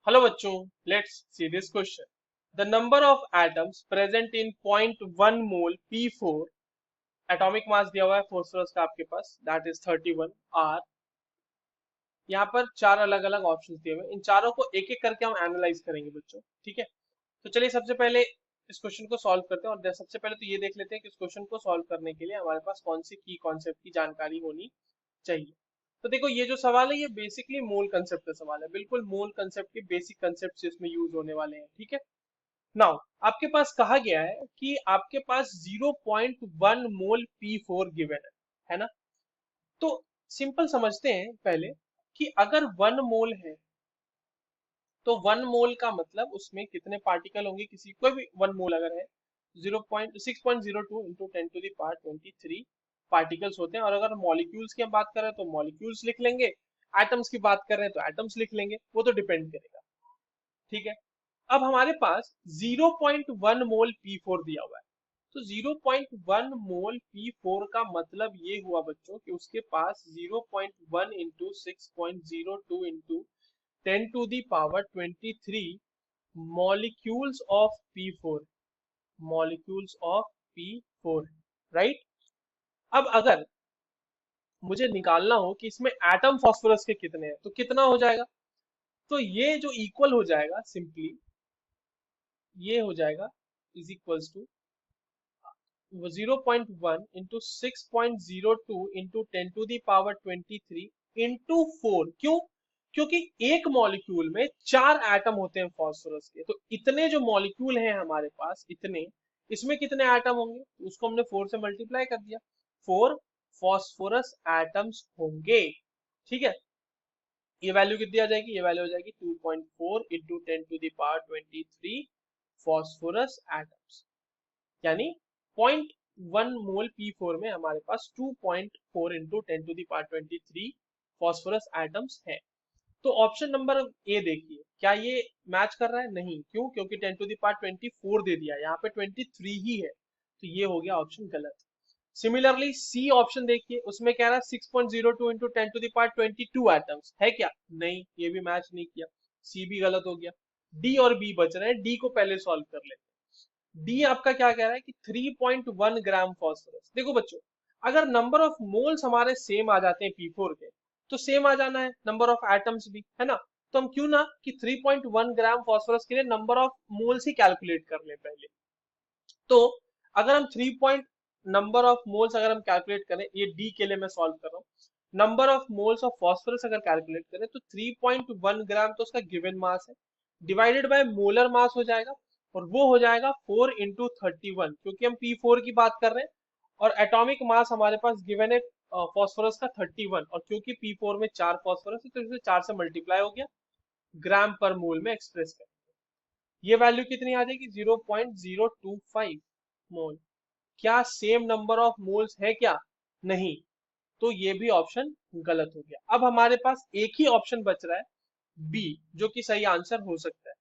Hello बच्चों, let's see this question. The number of atoms present in 0.1 mole P4, atomic mass दिया हुआ है phosphorus का आपके पास, दैट इज 31 आर। यहाँ पर चार अलग अलग ऑप्शंस दिए हुए हैं, इन चारों को एक एक करके हम एनालाइज करेंगे बच्चों, ठीक है। तो चलिए सबसे पहले इस क्वेश्चन को सॉल्व करते हैं, और सबसे पहले तो ये देख लेते हैं कि इस क्वेश्चन को सॉल्व करने के लिए हमारे पास कौन सी की कॉन्सेप्ट की जानकारी होनी चाहिए। तो देखो, ये जो सवाल है ये बेसिकली मूल कंसेप्ट का सवाल है, बिल्कुल मूल कंसेप्ट के बेसिक कंसेप्ट इसमें यूज होने वाले हैं, ठीक है। नाउ आपके पास कहा गया है कि आपके पास 0.1 मोल P4 गिवन है ना। तो सिंपल समझते हैं पहले कि अगर 1 मोल है तो 1 मोल का मतलब उसमें कितने पार्टिकल होंगे, किसी कोई भी 1 मोल अगर है 0.6.02 इंटू 10⁻23 पार्टिकल्स होते हैं। और अगर मॉलिक्यूल्स की हम बात करें तो मॉलिक्यूल्स लिख लेंगे, एटम्स की बात कर रहे हैं तो एटम्स लिख लेंगे, वो तो डिपेंड करेगा, ठीक है। अब हमारे पास 0.1 मोल P4 दिया हुआ है, तो 0.1 मोल P4 का मतलब ये हुआ बच्चों कि उसके पास 0.1 into 6.02 into 10⁻23 molecules of P4, molecules of P4, right. अब अगर मुझे निकालना हो कि इसमें एटम फास्फोरस के कितने हैं तो कितना हो जाएगा, तो ये जो इक्वल हो जाएगा सिंपली ये हो जाएगा is equals to 0.1 into 6.02 into 10⁻23 into 4। क्यों? क्योंकि एक मॉलिक्यूल में 4 एटम होते हैं फास्फोरस के, तो इतने जो मॉलिक्यूल हैं हमारे पास इतने, इसमें कितने एटम होंगे तो उसको हमने 4 से मल्टीप्लाई कर दिया, 4 फॉस्फोरस एटम्स होंगे, ठीक है। ये वैल्यू कितनी आ जाएगी, ये वैल्यू हो जाएगी 2.4 इंटू 10⁻23 फॉस्फोरस एटम्स, यानी 0.1 मोल P4 में हमारे पास 2.4 इंटू 10⁻23 फॉस्फोरस एटम्स है। तो ऑप्शन नंबर ए देखिए, क्या ये मैच कर रहा है? नहीं। क्यों? क्योंकि 10⁻24 दे दिया, यहाँ पे 23 ही है, तो ये हो गया ऑप्शन गलत। सिमिलरली सी ऑप्शन देखिए, उसमें कह रहा है 6.02 इंटू 10⁻22 एटम्स, है क्या? नहीं, ये भी मैच नहीं किया, सी भी गलत हो गया। डी और बी बच रहे हैं, डी को पहले सॉल्व कर लेते हैं। डी आपका क्या कह रहा है कि 3.1 ग्राम फॉस्फोरस। देखो बच्चों, अगर नंबर ऑफ मोल्स हमारे सेम आ जाते हैं P4 के, तो सेम आ जाना है नंबर ऑफ एटम्स भी, है ना। तो हम क्यों ना कि 3.1 ग्राम फॉस्फोरस के लिए number of moles he calculate कर ले पहले। तो अगर हम 3 पॉइंट नंबर ऑफ मोल्स अगर हम कैलकुलेट करें, ये डी के लिए मैं सॉल्व कर रहा हूँ, number of moles of phosphorus अगर कैलकुलेट करें तो 3.1 ग्राम तो उसका गिवन मास है, डिवाइडेड बाय मोलर मास हो जाएगा, और वो हो जाएगा 4 इंटू 31, क्योंकि हम P4 की बात कर रहे हैं। और एटॉमिक मास हमारे पास गिवन है फास्फोरस का 31, और क्योंकि P4 में 4 फास्फोरस है तो इसे 4 से मल्टीप्लाई हो गया, ग्राम पर मोल में एक्सप्रेस कर, ये वैल्यू कितनी आ जाएगी 0.025 मोल। क्या सेम नंबर ऑफ मोल्स है क्या? नहीं, तो ये भी ऑप्शन गलत हो गया। अब हमारे पास एक ही ऑप्शन बच रहा है बी, जो कि सही आंसर हो सकता है।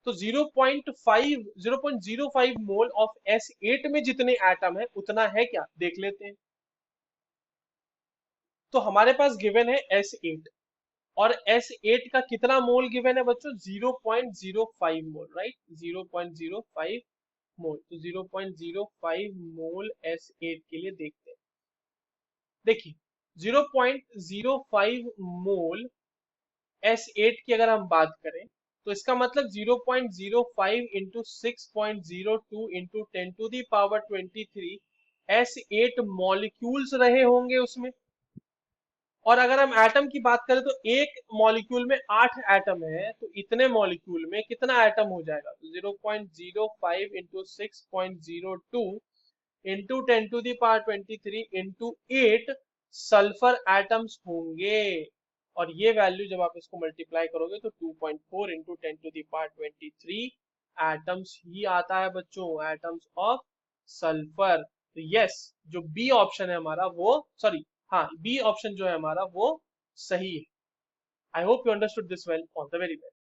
तो 0.05 मोल ऑफ S8 में जितने एटम है उतना है क्या, देख लेते हैं। तो हमारे पास गिवन है S8, और S8 का कितना मोल गिवन है बच्चों? 0.05 मोल, राइट, 0.05 मोल। तो 0.05 मोल S8 के लिए देखते हैं। देखिए, 0.05 मोल S8 की अगर हम बात करें तो इसका मतलब 0.05 इंटू 6.02 इंटू 10⁻23 S8 मॉलिक्यूल्स रहे होंगे उसमें। और अगर हम एटम की बात करें तो एक मॉलिक्यूल में 8 एटम है, तो इतने मॉलिक्यूल में कितना एटम हो जाएगा, तो 0.05 into 6.02 into 10⁻23 into 8 sulphur atoms होंगे। और ये वैल्यू जब आप इसको मल्टीप्लाई करोगे तो 2.4 इंटू 10⁻23 एटम्स ही आता है बच्चों, एटम्स ऑफ सल्फर। तो यस, जो बी ऑप्शन है हमारा वो, सॉरी, हाँ, बी ऑप्शन जो है हमारा वो सही है। I hope you understood this well, all the very best.